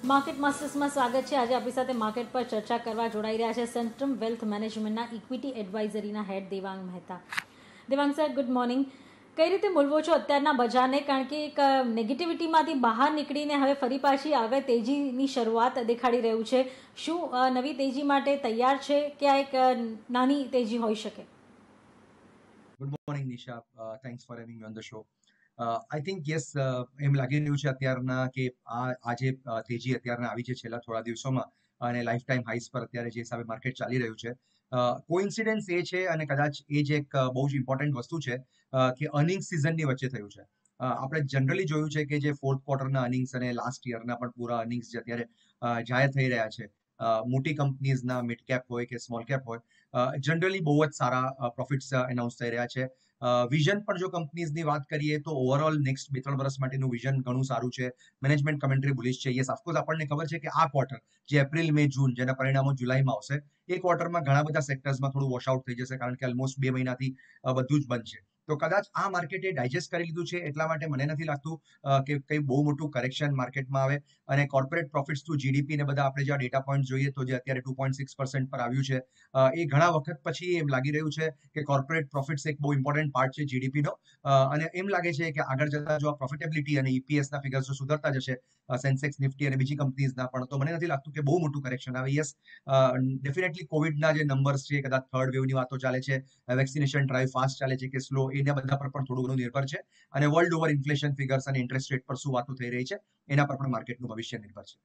Market માસ્ટર્સમાં સ્વાગત છે। આજે આપણી સાથે માર્કેટ પર ચર્ચા કરવા જોડાઈ રહ્યા છે સેન્ટ્રમ વેલ્થ મેનેજમેન્ટના ઇક્વિટી એડવાઇઝરીના head Devang Mehta. Devang sir, good morning. કઈ રીતે મૂલવો છો અત્યારના બજારને, કારણ કે એક નેગેટિવિટીમાંથી બહાર નીકળીને હવે ફરી પાછી આગળ તેજીની શરૂઆત દેખાડી રહ્યું છે। શું નવી તેજી માટે તૈયાર છે કે આ એક નાની તેજી હોઈ શકે? Good morning Nisha, thanks for having me on the show. I think yes, એમ લાગી રહ્યું છે અત્યારના કે આજે તેજી અત્યારના આવી છે છેલ્લા થોડા દિવસોમાં, અને લાઈફ ટાઈમ હાઈસ પર અત્યારે જે હિસાબે માર્કેટ ચાલી રહ્યું છે, કોઇન્સિડન્સ એ છે અને કદાચ એ જ એક બહુ જ ઇમ્પોર્ટન્ટ વસ્તુ છે કે અર્નિંગ સિઝનની વચ્ચે થયું છે। આપણે જનરલી જોયું છે કે જે ફોર્થ ક્વાર્ટરના અર્નિંગ્સ અને લાસ્ટ યરના પણ પૂરા અર્નિંગ્સ જે અત્યારે જાહેર થઈ રહ્યા છે, મોટી કંપનીઝના મિડ કેપ હોય કે સ્મોલ કેપ હોય, જનરલી બહુ જ સારા પ્રોફિટ્સ એનાઉન્સ થઈ રહ્યા છે। વિઝન પણ જો કંપનીઝની વાત કરીએ તો ઓવરઓલ નેક્સ્ટ 2-3 વર્ષ માટેનું વિઝન ઘણું સારું છે। મેનેજમેન્ટ કમેન્ટ્રી બુલિશ છે। યસ, ઓફકોર્સ આપણને ખબર છે કે આ ક્વાર્ટર જે એપ્રિલ, મે, જૂન, જેના પરિણામો જુલાઈમાં આવશે, એ ક્વાર્ટરમાં ઘણા બધા સેક્ટર્સમાં થોડું વોશઆઉટ થઈ જશે, કારણ કે ઓલમોસ્ટ 2 મહિનાથી બધું જ બંધ છે। તો કદાચ આ માર્કેટે ડાયજેસ્ટ કરી લીધું છે, એટલા માટે મને નથી લાગતું કે કંઈ બહુ મોટું કરેક્શન માર્કેટમાં આવે। અને કોર્પોરેટ પ્રોફિટ્સ ટુ જીડીપી ને બધા આપણે જે ડેટા પોઈન્ટ જોઈએ તો જે અત્યારે 2.6% પર આવ્યું છે, એ ઘણા વખત પછી એમ લાગી રહ્યું છે કે કોર્પોરેટ પ્રોફિટ્સ એક બહુ ઇમ્પોર્ટન્ટ પાર્ટ છે જીડીપીનો, અને એમ લાગે છે કે આગળ જતા જો આ પ્રોફિટેબિલિટી અને ઈપીએસના ફિગર્સ જો સુધરતા જશે, સેન્સેક્સ, નિફ્ટી અને બીજી કંપનીઝના પણ, તો મને નથી લાગતું કે બહુ મોટું કરેક્શન આવે। યસ, ડેફિનેટલી કોવિડના જે નંબર્સ છે, કદાચ થર્ડ વેવની વાતો ચાલે છે, વેક્સિનેશન ડ્રાઈવ ફાસ્ટ ચાલે છે કે સ્લો, એના બધા પર પણ થોડું ઘણું નિર્ભર છે। અને વર્લ્ડ ઓવર ઇન્ફ્લેશન ફિગર્સ અને ઇન્ટરેસ્ટ રેટ પર શું વાતો થઈ રહી છે, એના પર પણ માર્કેટનું ભવિષ્ય નિર્ભર છે।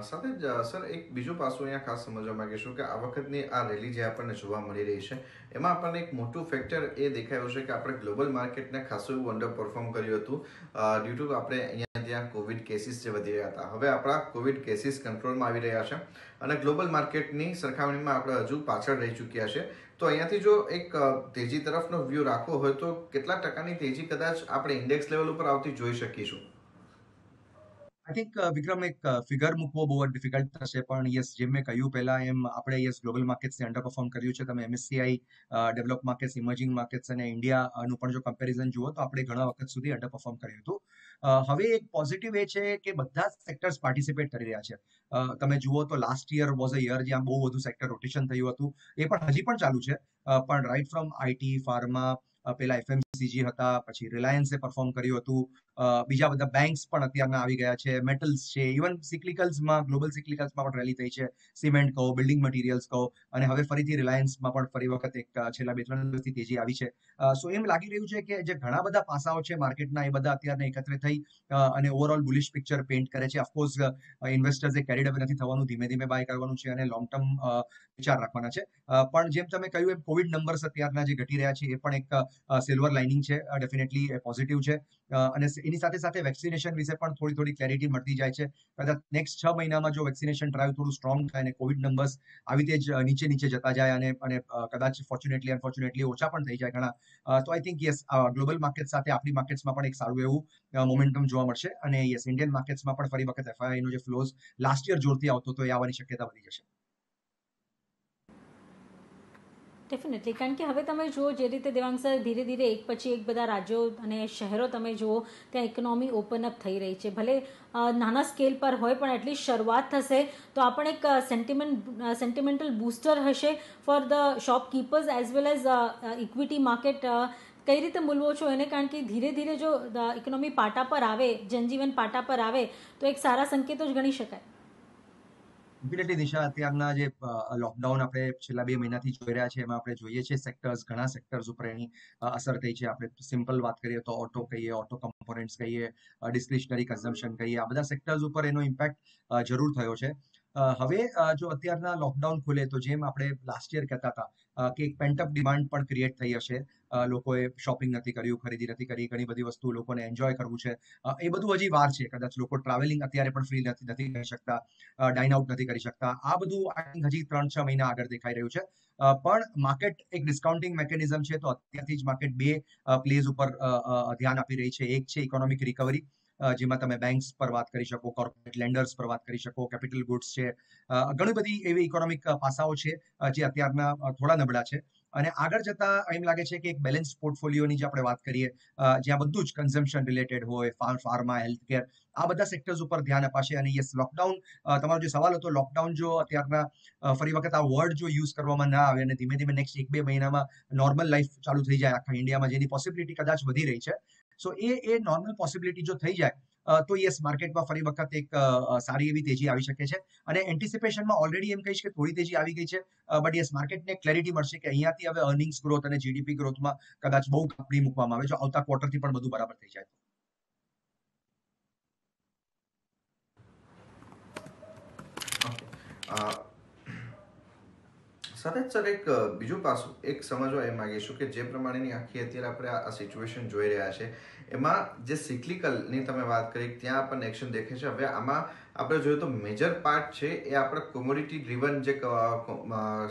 સાથે જ સર એક બીજું પાસું અહીંયા ખાસ સમજવા માંગીશું કે આ વખતની આ રેલી જે આપણને જોવા મળી રહી છે, એમાં આપણને એક મોટું ફેક્ટર એ દેખાયું છે કે આપણે ગ્લોબલ માર્કેટને ખાસું એવું અંડર પરફોર્મ કર્યું હતું ડ્યુ ટુ આપણે અહીંયા ત્યાં કોવિડ કેસીસ જે વધી રહ્યા હતા। હવે આપણા કોવિડ કેસીસ કંટ્રોલમાં આવી રહ્યા છે અને ગ્લોબલ માર્કેટની સરખામણીમાં આપણે હજુ પાછળ રહી ચૂક્યા છે। તો અહીંયાથી જો એક તેજી તરફનો વ્યૂ રાખવો હોય તો કેટલા ટકાની તેજી કદાચ આપણે ઇન્ડેક્સ લેવલ ઉપર આવતી જોઈ શકીશું? આઈ થિંક વિક્રમ, એક ફિગર મૂકવો બહુ જ ડિફિકલ્ટ થશે, પણ યસ, જેમ મેં કહ્યું પહેલા એમ, આપણે યસ ગ્લોબલ માર્કેટ્સને અંડર પરફોર્મ કર્યું છે। તમે એમએસસીઆઈ, ડેવલપ માર્કેટ્સ, ઇમર્જિંગ માર્કેટ્સ અને ઇન્ડિયાનું પણ જો કમ્પેરિઝન જુઓ તો આપણે ઘણા વખત સુધી અંડર પરફોર્મ કર્યું હતું। હવે એક પોઝિટિવ એ છે કે બધા સેક્ટર્સ પાર્ટિસિપેટ કરી રહ્યા છે। તમે જુઓ તો last year was a year જ્યાં બહુ વધુ સેક્ટર રોટેશન થયું હતું, એ પણ હજી પણ ચાલુ છે, પણ રાઈટ ફ્રોમ આઈટી, ફાર્મા, પેલા એફએમસીજી હતા, પછી રિલાયન્સે પરફોર્મ કર્યું હતું, બીજા બધા બેંક્સ પણ અત્યારના આવી ગયા છે, મેટલ્સ છે, ઇવન સિક્લિકલ્સમાં, ગ્લોબલ સિક્લિકલ્સમાં પણ રેલી થઈ છે, સિમેન્ટ કહો, બિલ્ડિંગ મટીરિયલ્સ કહો, અને હવે ફરીથી રિલાયન્સમાં પણ ફરી વખત એક છેલ્લા 2-3 દિવસથી તેજી આવી છે। સો એમ લાગી રહ્યું છે કે જે ઘણા બધા પાસાઓ છે માર્કેટના, એ બધા અત્યારને એકત્રિત થઈ અને ઓવરઓલ બુલિશ પિક્ચર પેઇન્ટ કરે છે। ઓફકોર્સ ઇન્વેસ્ટર્સે કેરીડ અવે નથી થવાનું, ધીમે ધીમે બાય કરવાનું છે અને લોંગ ટર્મ વિચાર રાખવાના છે। પણ જેમ તમે કહ્યું એમ, કોવિડ નંબર્સ અત્યારના જે ઘટી રહ્યા છે, એ પણ એક સિલ્વર લાઇનિંગ છે, ડેફિનેટલી પોઝિટિવ છે। અને એની સાથે સાથે વેક્સિનેશન વિશે પણ થોડી ક્લેરિટી મળતી જાય છે। કદાચ નેક્સ્ટ 6 મહિનામાં જો વેક્સિનેશન ડ્રાઈવ થોડું સ્ટ્રોંગ થાય અને કોવિડ નંબર્સ આવી રીતે જ નીચે જતા જાય અને કદાચ ફોર્ચ્યુનેટલી અનફોર્ચ્યુનેટલી ઓછા પણ થઈ જાય ઘણા, તો આઈ થિંક યસ, ગ્લોબલ માર્કેટ સાથે આપણી માર્કેટ્સમાં પણ એક સારું એવું મોમેન્ટમ જોવા મળશે। અને યસ, ઇન્ડિયન માર્કેટ્સમાં પણ ફરી વખત એફઆઈઆઈનો જે ફ્લોઝ લાસ્ટ યર જોરથી આવતો હતો, એ આવવાની શક્યતા વધી જશે। ડેફિનેટલી, કારણ કે હવે તમે જુઓ જે રીતે દેવાંગ સર, ધીરે ધીરે એક પછી એક બધા રાજ્યો અને શહેરો તમે જુઓ ત્યાં ઇકોનોમી ઓપન અપ થઈ રહી છે। ભલે નાના સ્કેલ પર હોય, પણ એટલીસ્ટ શરૂઆત થશે તો આ પણ એક સેન્ટિમેન્ટલ બૂસ્ટર હશે for the shopkeepers as well as equity market. કઈ રીતે મૂલવો છો એને, કારણ કે ધીરે ધીરે જો ઇકોનોમી પાટા પર આવે, જનજીવન પાટા પર આવે, તો એક સારા સંકેતો જ ગણી શકાય। ડેફિનેટલી દિશા, અત્યારના જે લોકડાઉન આપણે છેલ્લા 2 મહિનાથી જોઈ રહ્યા છે, એમાં આપણે જોઈએ છે સેક્ટર્સ, ઘણા સેક્ટર્સ ઉપર એની અસર થઈ છે। આપણે સિમ્પલ વાત કરીએ તો ઓટો કહીએ, ઓટો કમ્પોનન્ટ્સ કહીએ, ડિસ્ક્રિશનરી કન્ઝમ્પશન કહીએ, આ બધા સેક્ટર્સ ઉપર એનો ઇમ્પેક્ટ જરૂર થયો છે। હવે જો અત્યારના લોકડાઉન ખુલે તો જેમ આપણે લાસ્ટ યર કહેતા હતા કે એક પેન્ટઅપ ડિમાન્ડ પણ ક્રિએટ થઈ હશે, લોકોએ શોપિંગ નથી કર્યું, ખરીદી નથી કરી, ઘણી બધી વસ્તુ લોકોને એન્જોય કરવું છે, એ બધું હજી વાર છે। કદાચ લોકો ટ્રાવેલિંગ અત્યારે પણ ફ્રી નથી કરી શકતા, ડાઇન આઉટ નથી કરી શકતા, આ બધું હજી 3-6 મહિના આગળ દેખાઈ રહ્યું છે। પણ માર્કેટ એક ડિસ્કાઉન્ટિંગ મેકેનિઝમ છે, તો અત્યારથી જ માર્કેટ 2 પ્લેઝ ઉપર ધ્યાન આપી રહી છે। એક છે ઇકોનોમિક રિકવરી, જેમાં તમે બેંક્સ પર વાત કરી શકો, કોર્પોરેટ લેન્ડર્સ પર વાત કરી શકો, કેપિટલ ગુડ્સ છે, ઘણી બધી એવી ઇકોનોમિક પાસાઓ છે જે અત્યારના થોડા નબળા છે। અને આગળ જતા એમ લાગે છે કે એક બેલેન્સ પોર્ટફોલિયોની જે આપણે વાત કરીએ, જ્યાં બધું જ કન્ઝમ્પશન રિલેટેડ હોય, ફાર્મા, હેલ્થ કેર, આ બધા સેક્ટર્સ ઉપર ધ્યાન અપાશે. અને યસ, લોકડાઉન, તમારો જે સવાલ હતો, લોકડાઉન જો અત્યારના ફરી વખત આ વર્ડ જો યુઝ કરવામાં ના આવે અને ધીમે ધીમે નેક્સ્ટ 1-2 મહિનામાં નોર્મલ લાઈફ ચાલુ થઈ જાય આખા ઇન્ડિયામાં, જેની પોસિબિલિટી કદાચ વધી રહી છે. સો એ નોર્મલ પોસિબિલિટી જો થઈ જાય, તો યસ, માર્કેટમાં ફરી વખત એક સારી એવી તેજી આવી શકે છે. અને એન્ટિસિપેશનમાં ઓલરેડી એમ કહીશ કે થોડી તેજી આવી ગઈ છે. બટ યસ, માર્કેટને ક્લેરિટી મળશે કે અહીંયાથી હવે અર્નિંગ્સ ગ્રોથ અને જીડીપી ગ્રોથમાં કદાચ બહુ કાપણી મૂકવામાં આવે, જો આવતા ક્વાર્ટરથી પણ બધું બરાબર થઈ જાય. સાથે જ સર એક બીજું પાસું એક સમજવા એ માંગીશું કે જે પ્રમાણેની આખી અત્યારે આપણે આ સિચ્યુએશન જોઈ રહ્યા છે, એમાં જે સિક્લિકલની તમે વાત કરી ત્યાં આપણને એક્શન દેખે છે. હવે આમાં આપણે જોઈએ તો મેજર પાર્ટ છે એ આપણા કોમોડિટી ડ્રીવન જે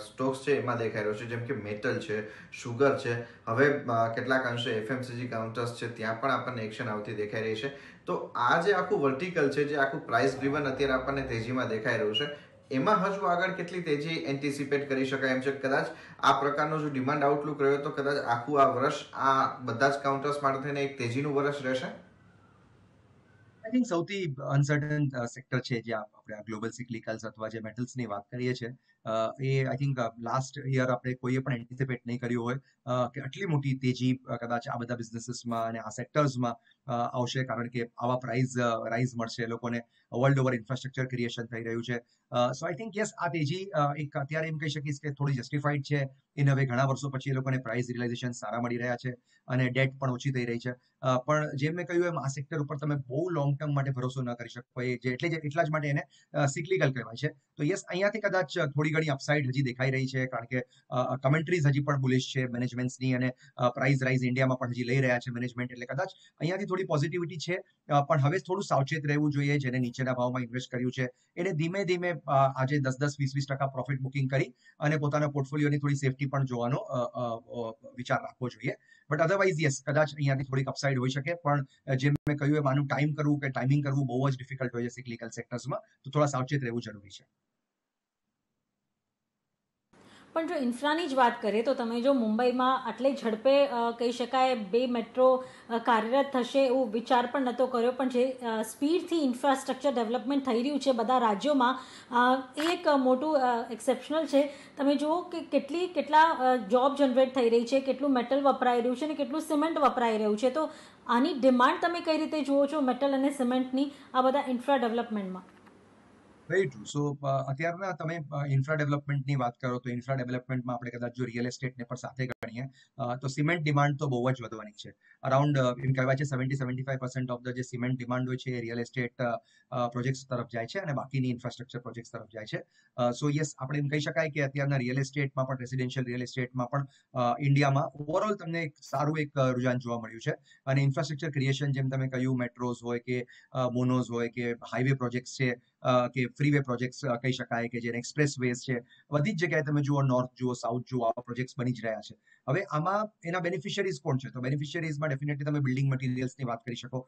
સ્ટોક્સ છે એમાં દેખાઈ રહ્યો છે, જેમ કે મેટલ છે, શુગર છે, હવે કેટલાક અંશે એફએમસીજી કાઉન્ટર્સ છે, ત્યાં પણ આપણને એક્શન આવતી દેખાઈ રહી છે. તો આ જે આખું વર્ટિકલ છે, જે આખું પ્રાઇસ ડ્રીવન અત્યારે આપણને તેજીમાં દેખાઈ રહ્યું છે, એમાં હજુ આગળ કેટલી તેજી એન્ટિસિપેટ કરી શકાય એમ છે? કદાચ આ પ્રકારનો જો ડિમાન્ડ આઉટલુક રહ્યો તો કદાચ આખું આ વર્ષ આ બધા જ કાઉન્ટર્સ માટે થઈને એક તેજીનું વર્ષ રહેશે. આઈ થિંક સૌથી અનસર્ટન સેક્ટર છે જે આપણે ગ્લોબલ સિક્લિકલ્સ અથવા જે મેટલ્સની વાત કરીએ છીએ, એ આઈ થિંક લાસ્ટ યર આપણે કોઈએ પણ એન્ટિસિપેટ નહીં કર્યું હોય કે આટલી મોટી તેજી કદાચ આ બધા બિઝનેસીસમાં અને આ સેક્ટર્સમાં આવશે, કારણ કે આવા પ્રાઇસ રાઇઝ મળશે લોકોને. વર્લ્ડ ઓવર ઇન્ફ્રાસ્ટ્રક્ચર ક્રિએશન થઈ રહ્યું છે. સો આઈ થિંક યસ, આ તેજી એક અત્યારે એમ કહી શકીશ કે થોડી જસ્ટિફાઈડ છે. એને હવે ઘણા વર્ષો પછી એ લોકોને પ્રાઇસ રિયલાઇઝેશન સારા મળી રહ્યા છે અને ડેટ પણ ઓછી થઈ રહી છે. પણ જેમ મેં કહ્યું એમ, આ સેક્ટર ઉપર તમે બહુ લોંગ ટર્મ માટે ભરોસો ન કરી શકો. એટલા જ માટે એને સિક્લિકલ કહેવાય છે. તો યસ, અહીંયાથી કદાચ થોડી ઘણી અપસાઇડ હજી દેખાઈ રહી છે, કારણ કે કમેન્ટ્રીઝ હજી પણ બુલિશ છે મેનેજમેન્ટ્સની, અને પ્રાઇસ રાઇઝ ઇન્ડિયામાં પણ હજી લઈ રહ્યા છે મેનેજમેન્ટ, એટલે કદાચ અહીંયાથી થોડી પોઝિટિવિટી છે. પણ હવે થોડું સાવચેત રહેવું જોઈએ. જેને નીચેના ભાવમાં ઇન્વેસ્ટ કર્યું છે એને ધીમે ધીમે આજે 10-20% પ્રોફિટ બુકિંગ કરી અને પોતાના પોર્ટફોલિયોની થોડી સેફટી પણ જોવાનો વિચાર રાખવો જોઈએ. બટ અધરવાઇઝ યસ, કદાચ અહીંયાથી થોડીક અપસાઇડ હોઈ શકે. પણ જેમ મેં કહ્યું એમ, આનું ટાઈમિંગ કરવું બહુ જ ડિફિકલ્ટ હોય છે સિક્લિકલ સેક્ટર્સમાં, તો થોડા સાવચેત રહેવું જરૂરી છે. પણ જો ઇન્ફ્રાની જ વાત કરીએ તો તમે જો મુંબઈમાં આટલી ઝડપે કહી શકાય 2 મેટ્રો કાર્યરત થશે એવું વિચાર પણ નહોતો કર્યો, પણ જે સ્પીડથી ઇન્ફ્રાસ્ટ્રક્ચર ડેવલપમેન્ટ થઈ રહ્યું છે બધા રાજ્યોમાં, એ એક મોટું એક્સેપ્શનલ છે. તમે જુઓ કે કેટલા જોબ જનરેટ થઈ રહી છે, કેટલું મેટલ વપરાઈ રહ્યું છે અને કેટલું સિમેન્ટ વપરાઈ રહ્યું છે. તો આની ડિમાન્ડ તમે કઈ રીતે જુઓ છો મેટલ અને સિમેન્ટની આ બધા ઇન્ફ્રા ડેવલપમેન્ટમાં? Very true. સો અત્યારના તમે ઇન્ફ્રા ડેવલપમેન્ટની વાત કરો તો ઇન્ફ્રા ડેવલપમેન્ટમાં આપણે કદાચ જો રિયલ એસ્ટેટને પણ સાથે ગણીએ તો સિમેન્ટ ડિમાન્ડ તો બહુ જ વધવાની છે. અરાઉન્ડ એમ કહેવાય છે 70-75% ઓફ ધ જે સિમેન્ટ ડિમાન્ડ હોય છે એ રિયલ એસ્ટેટ પ્રોજેક્ટ્સ તરફ જાય છે અને બાકીની ઇન્ફ્રાસ્ટ્રક્ચર પ્રોજેક્ટ્સ તરફ જાય છે. સો યસ, આપણે એમ કહી શકાય કે અત્યારના રિયલ એસ્ટેટમાં પણ, રેસિડેન્શિયલ રિયલ એસ્ટેટમાં પણ ઇન્ડિયામાં ઓવરઓલ તમને સારું એક રુઝાન જોવા મળ્યું છે. અને ઇન્ફ્રાસ્ટ્રક્ચર ક્રિએશન, જેમ તમે કહ્યું, મેટ્રોઝ હોય કે મોનોઝ હોય કે હાઈવે પ્રોજેક્ટ્સ છે કે ફ્રીવે પ્રોજેક્ટ્સ કહી શકાય, કે જે એક્સપ્રેસ વેઝ છે, બધી જ જગ્યાએ તમે જુઓ, નોર્થ જુઓ, સાઉથ જુઓ, આવા પ્રોજેક્ટ્સ બની જ રહ્યા છે. હવે આમાં એના બેનિફિશિયરીઝ કોણ છે? તો બેનિફિશિયરીઝમાં ડેફિનેટલી તમે બિલ્ડિંગ મટીરિયલ્સની વાત કરી શકો,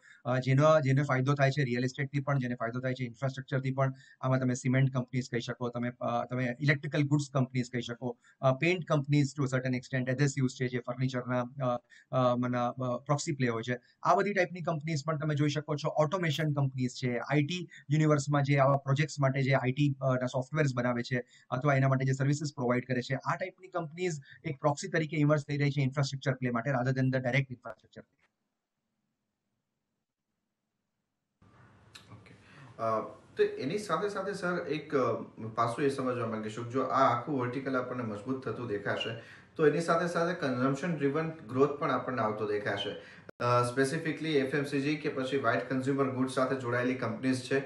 જેને ફાયદો થાય છે રિયલ એસ્ટેટથી પણ, જેને ફાયદો થાય છે ઇન્ફ્રાસ્ટ્રક્ચરથી પણ. આમાં તમે સિમેન્ટ કંપનીઝ કહી શકો, તમે ઇલેક્ટ્રિકલ ગુડ્સ કંપનીઝ કહી શકો, paint companies to certain extent, adhesives છે જે ફર્નિચરના પ્રોક્સી પ્લે હોય છે, આ બધી ટાઈપની કંપનીઝ પણ તમે જોઈ શકો છો. ઓટોમેશન કંપનીઝ છે, આઈટી યુનિવર્સમાં જે આવા પ્રોજેક્ટ્સ માટે જે આઈટી ના સોફ્ટવેર્સ બનાવે છે અથવા એના માટે જે સર્વિસીસ પ્રોવાઈડ કરે છે, આ ટાઈપની કંપનીઝ એક પ્રોક્સી તરીકે ઇમર્જ થઈ રહી છે ઇન્ફ્રાસ્ટ્રક્ચર પ્લે માટે, rather then the direct infrastructure play. તો એની સાથે સાથે સર એક પાસું એ સમજવા માંગીશું, જો આ આખું વર્ટિકલ આપણને મજબૂત થતું દેખાશે તો એની સાથે સાથે કન્ઝમ્પશન ડ્રીવન ગ્રોથ પણ આપણને આવતો દેખાશે. સ્પેસિફિકલી એફએમસીજી કે પછી વ્હાઇટ કન્ઝ્યુમર ગુડ્સ સાથે જોડાયેલી કંપનીઝ છે,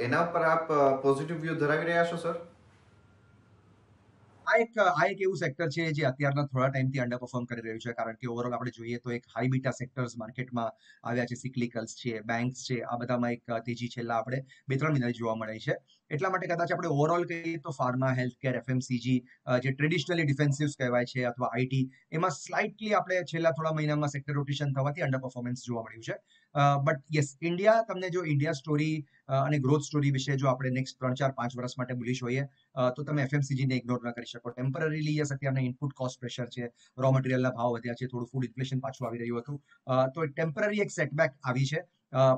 એના પર આપ પોઝિટિવ વ્યૂ ધરાવી રહ્યા છો સર? આ એક એવું સેક્ટર છે જે અત્યારના થોડા ટાઈમથી અંડર પરફોર્મ કરી રહ્યું છે, કારણ કે ઓવરઓલ આપણે જોઈએ તો એક હાઈ બીટા સેક્ટર્સ માર્કેટમાં આવ્યા છે. સિક્લિકલ્સ છે, બેંક્સ છે, આ બધામાં એક તેજી છેલ્લા આપણે 2-3 મહિનાથી જોવા મળે છે. એટલા માટે કદાચ આપણે ઓવરઓલ કહીએ તો ફાર્મા, હેલ્થકેર, એફએમસીજી, જે ટ્રેડિશનલી ડિફેન્સિવ્સ કહેવાય છે, અથવા આઈટી, એમાં સ્લાઇટલી આપણે છેલ્લા થોડા મહિનામાં સેક્ટર રોટેશન થવાથી અંડર પરફોર્મન્સ જોવા મળ્યું છે. બટ યસ ઇન્ડિયા તમને જો ઇન્ડિયા સ્ટોરી અને ગ્રોથ સ્ટોરી વિશે જો આપણે નેક્સ્ટ 3, 4, 5 વર્ષ માટે બુલિશ હોઈએ તો તમે એફએમસીજી ને ઇગ્નોર ના કરી શકો. ટેમ્પરરીલી યસ અત્યારના ઇનપુટ કોસ્ટ પ્રેશર છે, રો મટીરિયલના ભાવ વધ્યા છે, થોડું ફૂડ ઇન્ફ્લેશન પાછું આવી રહ્યું હતું, તો ટેમ્પરરી એક સેટબેક આવી છે.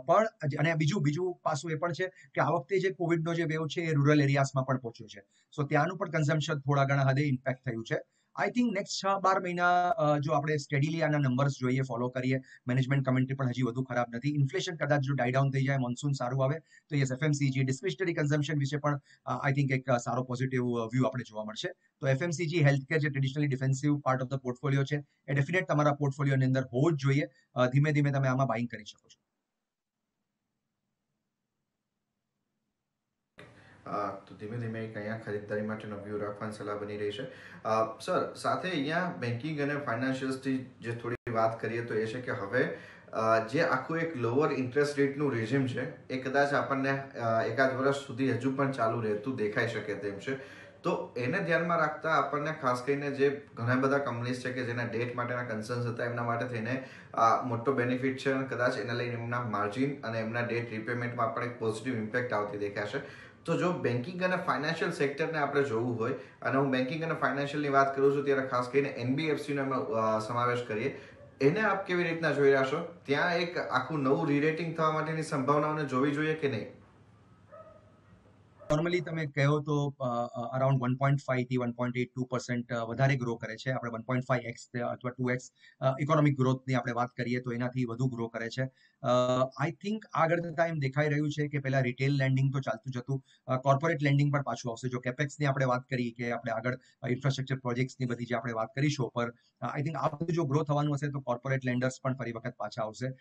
પણ અને બીજું પાસું એ પણ છે કે આ વખતે જે કોવિડનો જે વેવ છે એ રૂરલ એરિયાઝમાં પણ પહોંચ્યો છે. સો ત્યાંનું પણ કન્ઝમ્પશન થોડા ઘણા હદે ઇમ્પેક્ટ થયું છે. આઈ થિંક નેક્સ્ટ 6-12 મહિના જો આપણે સ્ટેડીલી આના નંબર્સ જોઈએ, ફોલો કરીએ, મેનેજમેન્ટ કમેન્ટ્રી પણ હજી વધુ ખરાબ નથી, ઇન્ફ્લેશન કદાચ જો ડાય ડાઉન થઈ જાય, મોન્સૂન સારું આવે તો યસ એફએમસીજી ડિસ્ક્રિશનરી કન્ઝમ્પશન વિશે પણ આઈ થિંક એક સારો પોઝિટિવ વ્યૂ આપણે જોવા મળશે. તો એફએમસીજી હેલ્થકેર જે traditionally defensive part of the portfolio છે એ ડેફિનેટ તમારા પોર્ટફોલિયોની અંદર હોવું જ જોઈએ. ધીમે ધીમે તમે આમાં બાઇંગ કરી શકો છો. તો ધીમે ધીમે એક અહીંયા ખરીદદારી માટેનો વ્યૂ રાખવાની સલાહ બની રહી છે. સર, સાથે અહીંયા બેન્કિંગ અને ફાઇનાન્શિયલ્સથી જે થોડી વાત કરીએ તો એ છે કે હવે જે આખું એક લોઅર ઇન્ટરેસ્ટ રેટનું રેઝિમ છે એ કદાચ આપણને એકાદ વર્ષ સુધી હજુ પણ ચાલુ રહેતું દેખાઈ શકે તેમ છે. તો એને ધ્યાનમાં રાખતા આપણને ખાસ કરીને જે ઘણા બધા કંપનીઝ છે કે જેના ડેટ માટેના કન્સર્ન્સ હતા એમના માટે થઈને મોટો બેનિફિટ છે અને કદાચ એના લઈને એમના માર્જિન અને એમના ડેટ રિપેમેન્ટમાં પણ એક પોઝિટિવ ઇમ્પેક્ટ આવતી દેખાશે. તો જો બેન્કિંગ અને ફાઇનાન્શિયલ સેક્ટરને આપણે જોવું હોય, અને હું બેન્કિંગ અને ફાઇનાન્શિયલની વાત કરું છું ત્યારે ખાસ કરીને એનબીએફસીનો એમાં સમાવેશ કરીએ, એને આપ કેવી રીતના જોઈ રહ્યા છો? ત્યાં એક આખું નવું રીરેટિંગ થવા માટેની સંભાવનાઓને જોવી જોઈએ કે નહીં? નોર્મલી તમે કહો તો અરાઉન્ડ 1.5 થી 1.82% વધારે ગ્રો કરે છે. આપણે 1.5x અથવા 2x ઇકોનોમિક ગ્રોથની આપણે વાત કરીએ તો એનાથી વધુ ગ્રો કરે છે. આઈ થિંક આગળ જતા એમ દેખાઈ રહ્યું છે કે પહેલા રિટેલ લેન્ડિંગ તો ચાલતું જતું, કોર્પોરેટ લેન્ડિંગ પણ પાછું આવશે. જો કેપેક્સની આપણે વાત કરી કે આપણે આગળ ઇન્ફ્રાસ્ટ્રક્ચર પ્રોજેક્ટ્સની બધી જે આપણે વાત કરીશું, પર આઈ થિંક આ બધું જો ગ્રો થવાનું હશે તો કોર્પોરેટ લેન્ડર્સ પણ ફરી વખત પાછા આવશે.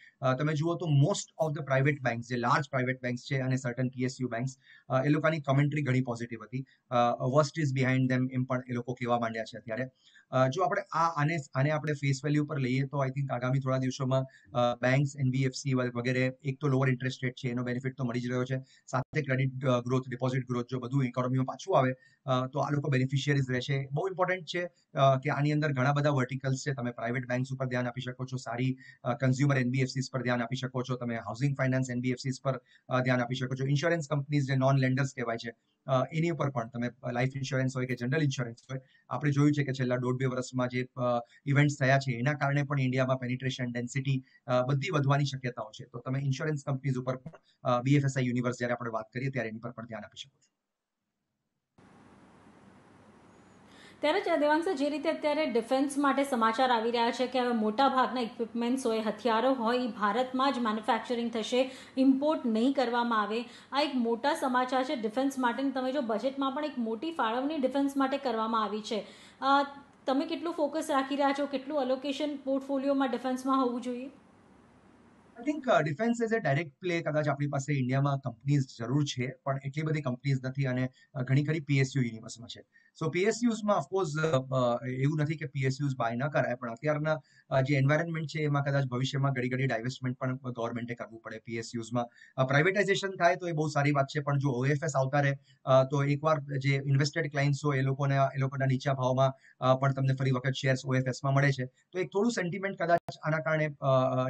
તમે જુઓ તો most of the private banks, જે લાર્જ પ્રાઇવેટ બેંક્સ છે અને સર્ટન પીએસયુ બેંક્સ, એ લોકોની કમેન્ટ્રી ઘણી પોઝિટિવ હતી. વર્સ્ટ ઇઝ બિહાઇન્ડ ધેમ એમ પણ એ લોકો કહેવા માંડ્યા છે અત્યારે. જો આપણે આને આપણે ફેસ વેલ્યુ પર લઈએ તો આઈ થિંક આગામી થોડા દિવસોમાં બેંક્સ, એનબીએફસી વગેરે એક તો લોઅર ઇન્ટરેસ્ટ રેટ છે એનો બેનિફિટ તો મળી જ રહ્યો છે, સાથે ક્રેડિટ ગ્રોથ, ડિપોઝિટ ગ્રોથ, જો બધું ઇકોનોમીમાં પાછું આવે તો આ લોકો બેનિફિશિયરીઝ રહેશે. બહુ ઇમ્પોર્ટન્ટ છે કે આની અંદર ઘણા બધા વર્ટિકલ્સ છે. તમે પ્રાઇવેટ બેંક્સ ઉપર ધ્યાન આપી શકો છો, સારી કન્ઝ્યુમર એનબીએફસીસ પર ધ્યાન આપી શકો છો, તમે હાઉસિંગ ફાઇનાન્સ એનબીએફસીસ પર ધ્યાન આપી શકો છો, ઇન્સ્યોરન્સ કંપનીઝ જે નોન લેન્ડર્સ કહેવાય છે એની ઉપર પણ તમે લાઈફ ઇન્સ્યોરન્સ હોય કે જનરલ ઇન્સ્યોરન્સ હોય, આપણે જોયું છે કે છેલ્લા 1.5-2 વર્ષમાં જે ઇવેન્ટ્સ થયા છે એના કારણે પણ ઇન્ડિયામાં પેનિટ્રેશન ડેન્સિટી બધી વધવાની શક્યતાઓ છે. તો તમે ઇન્સ્યોરન્સ કંપનીઝ ઉપર પણ બીએફએસઆઈ યુનિવર્સ જ્યારે આપણે વાત કરીએ ત્યારે એની પર પણ ધ્યાન આપી શકો છો. ત્યારે જ દેવાંગ, જે રીતે અત્યારે ડિફેન્સ માટે સમાચાર આવી રહ્યા છે કે હવે મોટા ભાગના ઇક્વિપમેન્ટ્સ હોય, હથિયારો હોય, એ ભારતમાં જ મેન્યુફેક્ચરિંગ થશે, ઇમ્પોર્ટ નહીં કરવામાં આવે, આ એક મોટા સમાચાર છે ડિફેન્સ માટે. તમે જો બજેટમાં પણ એક મોટી ફાળવણી ડિફેન્સ માટે કરવામાં આવી છે, તમે કેટલું ફોકસ રાખી રહ્યા છો, કેટલું અલોકેશન પોર્ટફોલિયોમાં ડિફેન્સમાં હોવું જોઈએ? I think defence as a direct play કદાચ આપણી પાસે ઇન્ડિયામાં કંપનીઝ જરૂર છે, પણ એટલી બધી કંપનીઝ નથી અને ઘણી ખરી પીએસયુ યુનિવર્સમાં છે. સો પીએસયુઝમાં ઓફકોર્સ એવું નથી કે પીએસયુઝ બાય ન કરાય, પણ અત્યારના જે એન્વાયરમેન્ટ છે એમાં કદાચ ભવિષ્યમાં ઘડી ઘડી ડાયવેસ્ટમેન્ટ પણ ગવર્મેન્ટે કરવું પડે પીએસયુઝમાં. પ્રાઇવેટાઇઝેશન થાય તો એ બહુ સારી વાત છે, પણ જો ઓએફએસ આવતા રહે તો એકવાર જે ઇન્વેસ્ટેડ ક્લાયન્ટ્સ હોય એ લોકોના નીચા ભાવમાં પણ તમને ફરી વખત શેર્સ ઓએફએસમાં મળે છે, તો એક થોડું સેન્ટિમેન્ટ કદાચ આના કારણે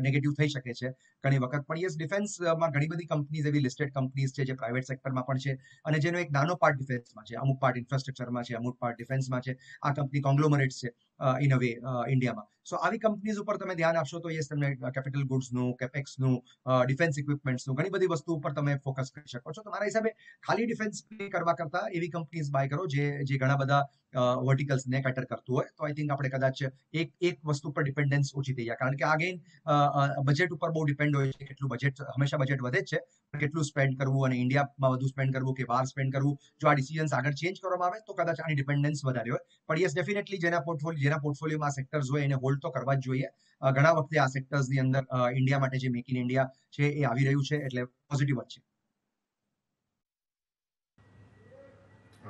નેગેટિવ થઈ શકે છે ઘણી વખત. પણ યસ, ડિફેન્સમાં ઘણી બધી કંપનીઝ એવી લિસ્ટેડ કંપનીઝ છે જે પ્રાઇવેટ સેક્ટરમાં પણ છે અને જેનો એક નાનો પાર્ટ ડિફેન્સમાં છે, અમુક પાર્ટ ઇન્ફ્રાસ્ટ્રક્ચરમાં છે, અમુક પાર્ટ ડિફેન્સમાં છે. આ કંપની કોંગ્લોમરેટ છે ઇન અ વે ઇન્ડિયામાં. સો આવી કંપનીઝ ઉપર તમે ધ્યાન આપશો તો યસ, તમને કેપિટલ ગુડ્સનું, કેપેક્સનું, ડિફેન્સ ઇક્વિપમેન્ટ્સનું, ઘણી બધી વસ્તુ ઉપર તમે ફોકસ કરી શકો છો. તો મારા હિસાબે ખાલી ડિફેન્સ કરવા કરતા એવી કંપનીઝ બાય કરો જે ઘણા બધા વર્ટિકલ્સને કેટર કરતું હોય. તો આઈ થિંક આપણે કદાચ એક વસ્તુ પર ડિપેન્ડન્સ ઓછી થઈ જાય, કારણ કે અગેન બજેટ ઉપર બહુ ડિપેન્ડ હોય છે. કેટલું બજેટ, હંમેશા બજેટ વધે જ છે, પણ કેટલું સ્પેન્ડ કરવું અને ઇન્ડિયામાં વધુ સ્પેન્ડ કરવું કે બહાર સ્પેન્ડ કરવું, જો આ ડિસિઝન્સ આગળ ચેન્જ કરવામાં આવે તો કદાચ આની ડિપેન્ડન્સ વધારે હોય. પણ યસ, ડેફિનેટલી જેના પોર્ટફોલિયોમાં આ સેક્ટર્સ હોય એને હોલ્ડ તો કરવા જ જોઈએ. ઘણા વખતે આ સેક્ટર્સની અંદર ઇન્ડિયા માટે જે મેક ઇન ઇન્ડિયા છે એ આવી રહ્યું છે, એટલે પોઝિટિવ જ છે.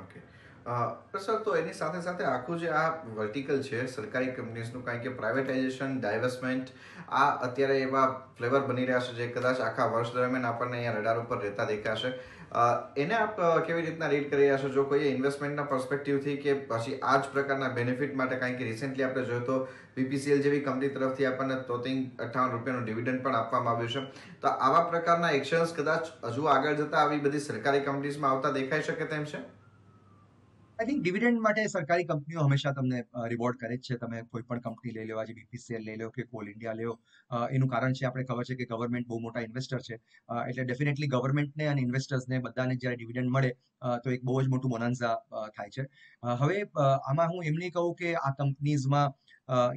ઓકે. સર તો એની સાથે સાથે આખું જે આ વર્ટિકલ છે સરકારી કંપનીઝનું, કારણ કે પ્રાઇવેટાઇઝેશન, ડાયવર્સમેન્ટ આ અત્યારે એવા ફ્લેવર બની રહ્યા છે જે કદાચ આખા વર્ષ દરમિયાન આપણને અહીંયા રડાર ઉપર રહેતા દેખાશે. એને આપ કેવી રીતના રીડ કરી રહ્યા છો, જો કોઈ ઇન્વેસ્ટમેન્ટના પર્સપેક્ટિવથી કે પછી આ જ પ્રકારના બેનિફિટ માટે? કારણ કે રિસેન્ટલી આપણે જોયું તો બીપીસીએલ જેવી કંપની તરફથી આપણને 58 રૂપિયાનું ડિવિડન્ડ પણ આપવામાં આવ્યું છે. તો આવા પ્રકારના એક્શન્સ કદાચ હજુ આગળ જતા આવી બધી સરકારી કંપનીઝમાં આવતા દેખાઈ શકે તેમ છે? આઈ થિંક ડિવિડન્ડ માટે સરકારી કંપનીઓ હંમેશા તમને રિવોર્ડ કરે જ છે. તમે કોઈ પણ કંપની લઈ લો, આજે બીપીસીએલ લઈ લો કે કોલ ઇન્ડિયા લો, એનું કારણ છે આપણે ખબર છે કે ગવર્મેન્ટ બહુ મોટા ઇન્વેસ્ટર છે. એટલે ડેફિનેટલી ગવર્મેન્ટને અને ઇન્વેસ્ટર્સને બધાને જ્યારે ડિવિડન્ડ મળે તો એક બહુ જ મોટું બોનાન્ઝા થાય છે. હવે આમાં હું એમ નહીં કહું કે આ કંપનીઝમાં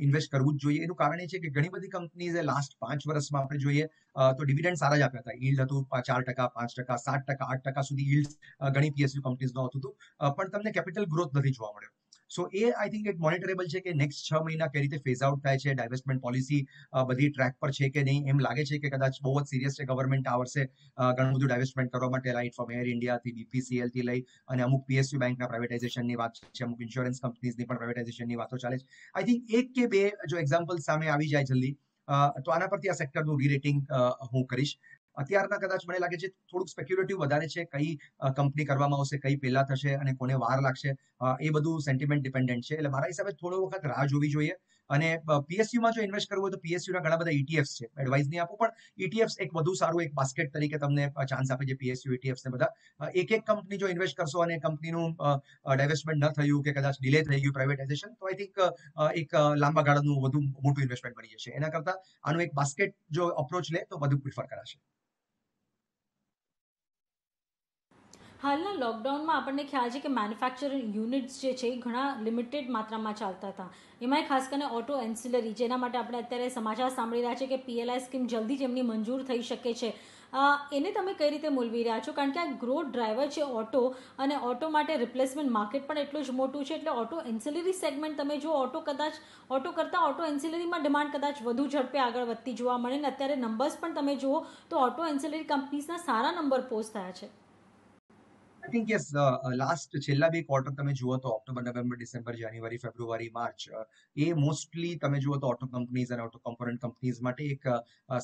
ઇન્વેસ્ટ કરવું જ જોઈએ. એનું કારણ એ છે કે ઘણી બધી કંપનીઝે લાસ્ટ 5 વર્ષમાં આપણે જોઈએ તો ડિવિડન્ડ સારા જ આપ્યા હતા. યીલ્ડ હતું 4%, 5%, 7%, 8% સુધી યીલ્ડ ઘણી પીએસયુ કંપનીઝનું આવતું હતું. પણ તમને કેપિટલ ગ્રોથ નથી જોવા મળ્યો. સો એ આઈ થિંક એક મોનિટરેબલ છે કે નેક્સ્ટ 6 મહિના કઈ રીતે ફેઝ આઉટ થાય છે, ડાયવેસ્ટમેન્ટ પોલિસી બધી ટ્રેક પર છે કે નહીં. એમ લાગે છે કે કદાચ બહુ જ સિરિયસ છે ગવર્મેન્ટ આ વર્ષે ઘણું બધું ડાયવેસ્ટમેન્ટ કરવા માટે, રાઈટ ફ્રોમ એર ઇન્ડિયાથી બીપીસીએલ થી લઈ અને અમુક પીએસયુ બેંકના પ્રાઇવેટાઇઝેશનની વાત છે, અમુક ઇન્સ્યોરન્સ કંપનીઝની પણ પ્રાઇવેટાઇઝેશનની વાતો ચાલે છે. આઈ થિંક એક કે બે જો એક્ઝામ્પલ સામે આવી જાય જલ્દી તો આના પરથી આ સેક્ટરનું રીરેટિંગ હું કરીશ. અત્યારના કદાચ મને લાગે છે થોડુંક સ્પેક્યુલેટિવ વધારે છે. કઈ કંપની કરવામાં આવશે, કઈ પહેલા થશે અને કોને વાર લાગશે, એ બધું સેન્ટિમેન્ટ ડિપેન્ડન્ટ છે. એટલે મારા હિસાબે થોડો વખત રાહ જોવી જોઈએ. અને પીએસયુમાં જો ઇન્વેસ્ટ કરવું હોય તો પીએસયુના ઘણા બધા ઇટીએફ્સ છે. એડવાઇસ નહીં આપું, પણ ઇટીએફ્સ એક વધુ સારું એક બાસ્કેટ તરીકે તમને ચાન્સ આપે છે. પીએસયુ ઇટીએફ્સ ને બધા એક કંપની જો ઇન્વેસ્ટ કરશો અને કંપનીનું ડાયવેસ્ટમેન્ટ ન થયું કે કદાચ ડિલે થઈ ગયું પ્રાઇવેટાઇઝેશન, તો આઈ થિંક એક લાંબા ગાળાનું વધુ મોટું ઇન્વેસ્ટમેન્ટ બની જશે. એના કરતા આનું એક બાસ્કેટ જો અપ્રોચ લે તો વધુ પ્રિફર કરાશે. હાલના લોકડાઉનમાં આપણને ખ્યાલ છે કે મેન્યુફેક્ચરિંગ યુનિટ્સ જે છે એ ઘણા લિમિટેડ માત્રામાં ચાલતા હતા. એમાંય ખાસ કરીને ઓટો એન્સિલરી, જેના માટે આપણે અત્યારે સમાચાર સાંભળી રહ્યા છે કે પીએલઆઈ સ્કીમ જલ્દી જ એમની મંજૂર થઈ શકે છે. એને તમે કઈ રીતે મૂલવી રહ્યા છો? કારણ કે આ ગ્રોથ ડ્રાઈવર છે ઓટો, અને ઓટો માટે રિપ્લેસમેન્ટ માર્કેટ પણ એટલું જ મોટું છે. એટલે ઓટો એન્સિલરી સેગમેન્ટ તમે જો ઓટો કરતાં ઓટો એન્સિલરીમાં ડિમાન્ડ કદાચ વધુ ઝડપે આગળ વધતી જોવા મળે. ને અત્યારે નંબર્સ પણ તમે જુઓ તો ઓટો એન્સિલરી કંપનીઝના સારા નંબર પોસ્ટ થયા છે. આઈ થિંક યસ, લાસ્ટ છેલ્લા બે ક્વાર્ટર તમે જુઓ તો ઓક્ટોબર, નવેમ્બર, ડિસેમ્બર, જાન્યુઆરી, ફેબ્રુઆરી, માર્ચ, એ મોસ્ટલી તમે જુઓ તો ઓટો કંપનીઝ અને ઓટો કોમ્પોનન્ટ કંપનીઝ માટે એક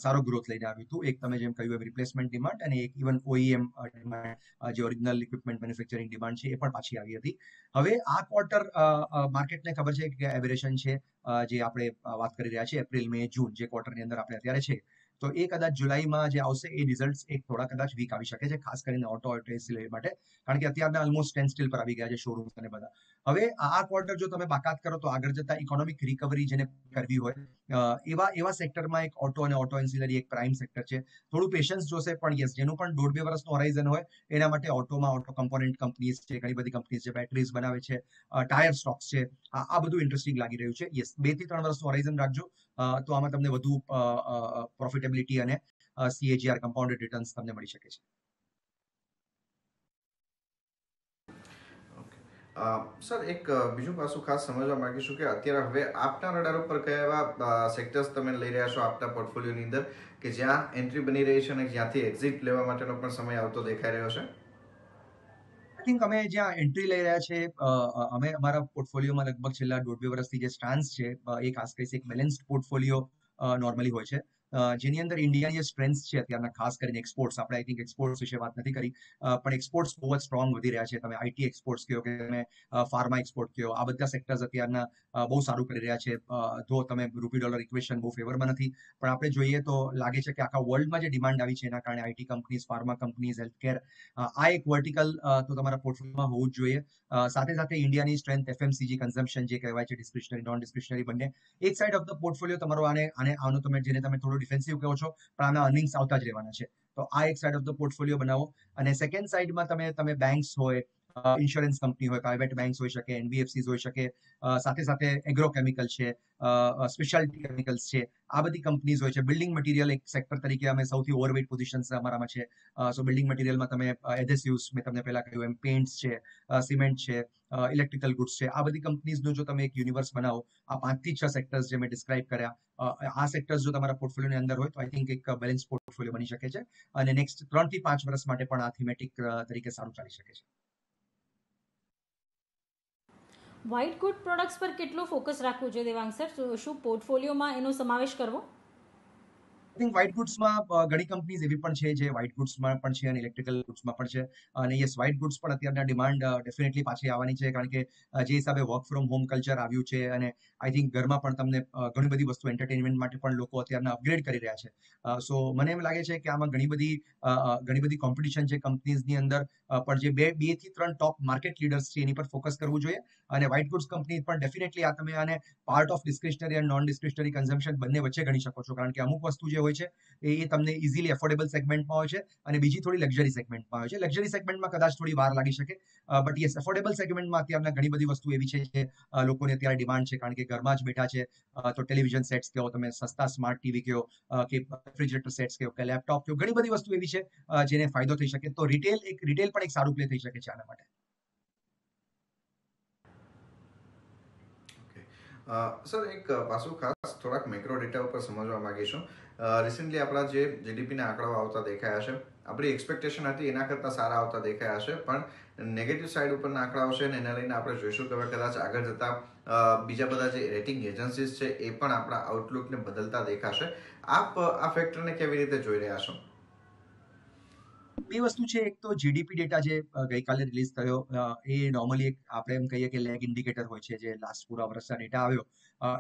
સારો ગ્રોથ લઈને આવ્યું હતું. એક તમે જેમ કહ્યું એમ રિપ્લેસમેન્ટ ડિમાન્ડ, અને એક ઇવન ઓઈએમ ડિમાન્ડ, જે ઓરિજિનલ ઇક્વિપમેન્ટ મેન્યુફેક્ચરિંગ ડિમાન્ડ છે, એ પણ પાછી આવી હતી. હવે આ ક્વાર્ટર માર્કેટને ખબર છે કે એબરેશન છે. જે આપણે વાત કરી રહ્યા છીએ એપ્રિલ, મે, જૂન, જે ક્વાર્ટરની અંદર આપણે અત્યારે છે, તો એ કદાચ જુલાઈમાં જે આવશે એ રિઝલ્ટ એક થોડા કદાચ વીક આવી શકે છે, ખાસ કરીને ઓટો એન્સિલરી માટે. કારણ કે અત્યારના ઓલમોસ્ટ સ્ટેન્ડ સ્ટીલ પર આવી ગયા છે શોરૂમ્સ અને બધા. હવે આ ક્વાર્ટર જો તમે બાકાત કરો તો આગળ જતા ઇકોનોમિક રિકવરી જેને કરવી હોય એવા સેક્ટરમાં એક ઓટો અને ઓટો એન્સિલરી એક પ્રાઇમ સેક્ટર છે. થોડું પેશન્સ જોશે, પણ યસ, જેનું પણ 1.5-2 વર્ષનું હોરાઇઝન હોય એના માટે ઓટોમાં ઓટો કમ્પોનન્ટ કંપનીઝ છે, ઘણી બધી કંપનીઝ છે, બેટરીઝ બનાવે છે, ટાયર સ્ટોક્સ છે, આ બધું ઇન્ટરેસ્ટિંગ લાગી રહ્યું છે. યસ, 2 થી 3 વર્ષનું હોરાઇઝન રાખજો, તો આમાં તમને વધુ પ્રોફિટેબિલિટી અને સીએજીઆર કમ્પાઉન્ડેડ રિટર્ન્સ તમને મળી શકે છે. સર, એક બીજું પાસું ખાસ સમજવા માંગીશું કે અત્યારે હવે આપના રડાર ઉપર કયા એવા સેક્ટર્સ તમે લઈ રહ્યા છો આપના પોર્ટફોલિયોની અંદર કે જ્યાં એન્ટ્રી બની રહી છે અને જ્યાંથી એક્ઝિટ લેવા માટેનો પણ સમય આવતો દેખાઈ રહ્યો છે? આઈ થિંક અમે જ્યાં એન્ટ્રી લઈ રહ્યા છે, અમે અમારા પોર્ટફોલિયોમાં લગભગ છેલ્લા 1.5-2 વર્ષથી જે સ્ટાન્સ છે, એ ખાસ કરીને એક બેલેન્સ્ડ પોર્ટફોલિયો નોર્મલી હોય છે, જેની અંદર ઇન્ડિયાની જે સ્ટ્રેન્થ છે અત્યારના, ખાસ કરીને એક્સપોર્ટ્સ. આપણે આઈ થિંક એક્સપોર્ટ્સ વિશે વાત નથી કરી, પણ એક્સપોર્ટ્સ બહુ જ સ્ટ્રોંગ વધી રહ્યા છે. તમે આઈટી એક્સપોર્ટ્સ કહો કે તમે ફાર્મા એક્સપોર્ટ કહો, આ બધા સેક્ટર્સ અત્યારના બહુ સારું કરી રહ્યા છે. જો તમે રૂપી ડોલર ઇક્વેશન બહુ ફેવરમાં નથી, પણ આપણે જોઈએ તો લાગે છે કે આખા વર્લ્ડમાં જે ડિમાન્ડ આવી છે એના કારણે IT companies, pharma companies, healthcare, આ એક વર્ટિકલ તો તમારા પોર્ટફોલિયોમાં હોવું જ જોઈએ. સાથે સાથે ઇન્ડિયાની સ્ટ્રેન્થ એફએમસીજી કન્ઝમ્પશન જે કહેવાય છે, ડિસ્ક્રિશનરી, નોન ડિસ્ક્રિશનરી બંને, એક સાઇડ ઓફ ધ પોર્ટફોલિયો તમારો આનો તમે જેને તમે થોડું ડિફેન્સિવ કહો છો, પણ આના અર્નિંગ્સ આવતા જ રહેવાના છે. તો આ એક સાઇડ ઓફ ધ પોર્ટફોલિયો બનાવો. અને સેકન્ડ સાઇડમાં તમે બેંક્સ હોય, ઇન્સ્યોરન્સ કંપની હોય, પ્રાઇવેટ બેંક્સ હોઈ શકે, એનબીએફસીઝ હોઈ શકે, સાથે સાથે એગ્રોકેમિકલ છે, સ્પેશિયાલિટી કેમિકલ્સ છે, આ બધી કંપનીઝ હોય છે. બિલ્ડિંગ મટીરિયલ એક સેક્ટર તરીકે અમે સૌથી ઓવરવેટ પોઝિશન્સ અમારામાં છે. સો બિલ્ડિંગ મટીરિયલમાં તમે એડહેસિવ્સ, મેં તમને પહેલા કહ્યું એમ, પેઇન્ટ્સ છે, સિમેન્ટ છે, ઇલેક્ટ્રિકલ ગુડ્સ છે, આ બધી કંપનીઝનું જો તમે એક યુનિવર્સ બનાવો, આ 5 થી 6 સેક્ટર્સ જે મેં ડિસ્ક્રાઇબ કર્યા, આ સેક્ટર્સ જો તમારા પોર્ટફોલિયોની અંદર હોય તો આઈ થિંક એક બેલેન્સ પોર્ટફોલિયો બની શકે છે. અને નેક્સ્ટ 3 થી 5 વર્ષ માટે પણ આ થીમેટિક તરીકે સારું ચાલી શકે છે. વ્હાઇટ ગુડ પ્રોડક્ટ્સ પર કેટલો ફોકસ રાખવું જોઈએ દેવાંગ સર? શું પોર્ટફોલિયોમાં એનો સમાવેશ કરવો? આઈ થિંક વ્હાઇટ ગુડ્સમાં ઘણી કંપનીઝ એવી પણ છે જે વ્હાઇટ ગુડ્સમાં પણ છે અને ઇલેક્ટ્રિકલ ગુડ્સમાં પણ છે. અને યસ, વ્હાઇટ ગુડ્સ પણ અત્યારના ડિમાન્ડ ડેફિનેટલી પાછી આવવાની છે, કારણ કે જે હિસાબે વર્ક ફ્રોમ હોમ કલ્ચર આવ્યું છે અને આઈ થિંક ઘરમાં પણ તમને ઘણી બધી વસ્તુ એન્ટરટેનમેન્ટ માટે પણ લોકો અત્યારના અપગ્રેડ કરી રહ્યા છે. સો મને એમ લાગે છે કે આમાં ઘણી બધી કોમ્પિટિશન છે કંપનીઝની અંદર, પણ જે બે થી ત્રણ ટોપ માર્કેટ લીડર્સ છે એની પર ફોકસ કરવું જોઈએ. અને વ્હાઇટ ગુડ્સ કંપની પણ ડેફિનેટલી આ તમે આને પાર્ટ ઓફ ડિસ્ક્રિશનરી અને નોન ડિસ્ક્રિશનરી કન્ઝમ્પશન બંને વચ્ચે ગણી શકો છો, કારણ કે અમુક વસ્તુ જે હોય છે એ તમને ઇઝીલી એફોર્ડેબલ સેગમેન્ટમાં હોય છે અને બીજી થોડી લક્ઝરી સેગમેન્ટમાં હોય છે. લક્ઝરી સેગમેન્ટમાં કદાચ થોડી વાર લાગી શકે, બટ યસ, એફોર્ડેબલ સેગમેન્ટમાં અત્યારના ઘણી બધી વસ્તુ એવી છે જે લોકોને અત્યારે ડિમાન્ડ છે, કારણ કે ઘરમાં જ બેઠા છે. તો ટેલિવિઝન સેટ્સ કહો, તમે સસ્તા સ્માર્ટ ટીવી કહો, કે રેફ્રિજરેટર સેટ્સ કહો, કે લેપટોપ કહો, ઘણી બધી વસ્તુ એવી છે જેને ફાયદો થઈ શકે. તો રિટેલ પણ એક સારું પ્લે થઈ શકે છે આના માટે. સર, એક પાછું ખાસ થોડાક મેક્રો ડેટા ઉપર સમજવા માંગીશું. રિસેન્ટલી આપણા જે જીડીપીના આંકડાઓ આવતા દેખાયા છે, આપણી એક્સપેક્ટેશન હતી એના કરતાં સારા આવતા દેખાયા છે, પણ નેગેટિવ સાઈડ ઉપરના આંકડાઓ છે ને એને લઈને આપણે જોઈશું કે હવે કદાચ આગળ જતા બીજા બધા જે રેટિંગ એજન્સીસ છે એ પણ આપણા આઉટલુકને બદલતા દેખાશે. આપ આ ફેક્ટરને કેવી રીતે જોઈ રહ્યા છો? બે વસ્તુ છે. એક તો જીડીપી ડેટા જે ગઈકાલે રિલીઝ થયો, એ નોર્મલી એક આપણે એમ કહીએ કે લેગ ઇન્ડિકેટર હોય છે. જે લાસ્ટ પૂરા વર્ષના ડેટા આવ્યો,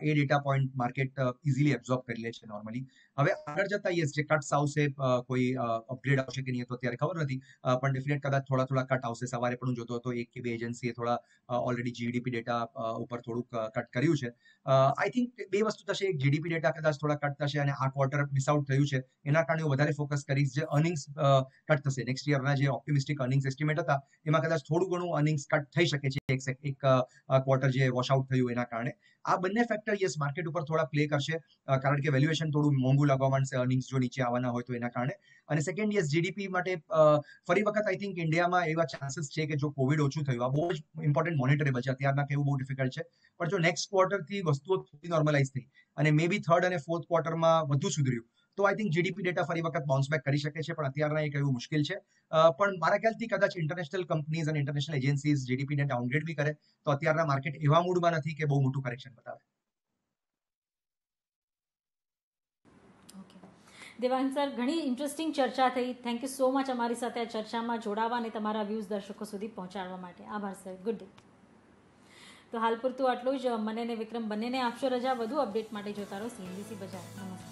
એ data point market easily absorb કરી લે છે નોર્મલી. હવે આગળ જતા યસ, જે કટ્સ આવશે, કોઈ અપગ્રેડ આવશે કે નહીં તો અત્યારે ખબર નથી, પણ ડેફિનેટ કદાચ થોડા કટ આવશે. સવારે પણ હું જોતો હતો, એક કે બે એજન્સીએ થોડા ઓલરેડી જીડીપી ડેટા ઉપર થોડુંક કટ કર્યું છે. આઈ થિંક બે વસ્તુ થશે. એક, જીડીપી ડેટા કદાચ થોડા કટ થશે અને આ ક્વાર્ટર મિસ આઉટ થયું છે એના કારણે હું વધારે ફોકસ કરીશ જે અર્નિંગ્સ કટ થશે. નેક્સ્ટ યરના જે ઓપ્ટિમિસ્ટિક અર્નિંગ્સ એસ્ટિમેટ હતા એમાં કદાચ થોડું ઘણું અર્નિંગ્સ કટ થઈ શકે છે એક ક્વાર્ટર જે વોશ આઉટ થયું એના કારણે. આ બંને ફેક્ટર યસ માર્કેટ ઉપર થોડા પ્લે કરશે, કારણ કે વેલ્યુએશન થોડું મોંઘું લાગવા માંડશે અર્નિંગ્સ જો નીચે આવવાના હોય તો એના કારણે. અને સેકન્ડ, યસ, જીડીપી માટે ફરી વખત આઈ થિંક ઇન્ડિયામાં એવા ચાન્સીસ છે કે જો કોવિડ ઓછું થયું, આ બહુ જ ઇમ્પોર્ટન્ટ મોનિટરેબલ છે, અત્યારના કહેવું બહુ ડિફિકલ્ટ છે, પણ જો નેક્સ્ટ ક્વાર્ટરથી વસ્તુઓ થોડી નોર્મલાઇઝ થઈ અને મે બી થર્ડ અને ફોર્થ ક્વાર્ટરમાં વધુ સુધર્યું તો આઈ થિંક જીડીપી ડેટા ફરી વખત બાઉન્સ બેક કરી શકે છે, પણ અત્યારના એ કહેવું મુશ્કેલ છે. પણ મારા ખ્યાલથી કદાચ ઇન્ટરનેશનલ કંપનીઝ અને ઇન્ટરનેશનલ એજન્સીઝ જીડીપીને ડાઉનગ્રેડ બી કરે તો અત્યારના માર્કેટ એવા મૂડમાં નથી કે બહુ મોટું કરેક્શન બતાવે. ઓકે દેવાંગ સર, ઘણી ઇન્ટરેસ્ટિંગ ચર્ચા થઈ. થેન્ક યુ સો મચ અમારી સાથે આ ચર્ચામાં જોડાવા અને તમારા વ્યૂઝ દર્શકો સુધી પહોંચાડવા માટે. આભાર સર. Good day. તો હાલ પૂરતું આટલું જ. મને ને વિક્રમ બંનેને આપશો રજા. વધુ અપડેટ માટે જોતા રહો CNBC બજાર. નમસ્તે.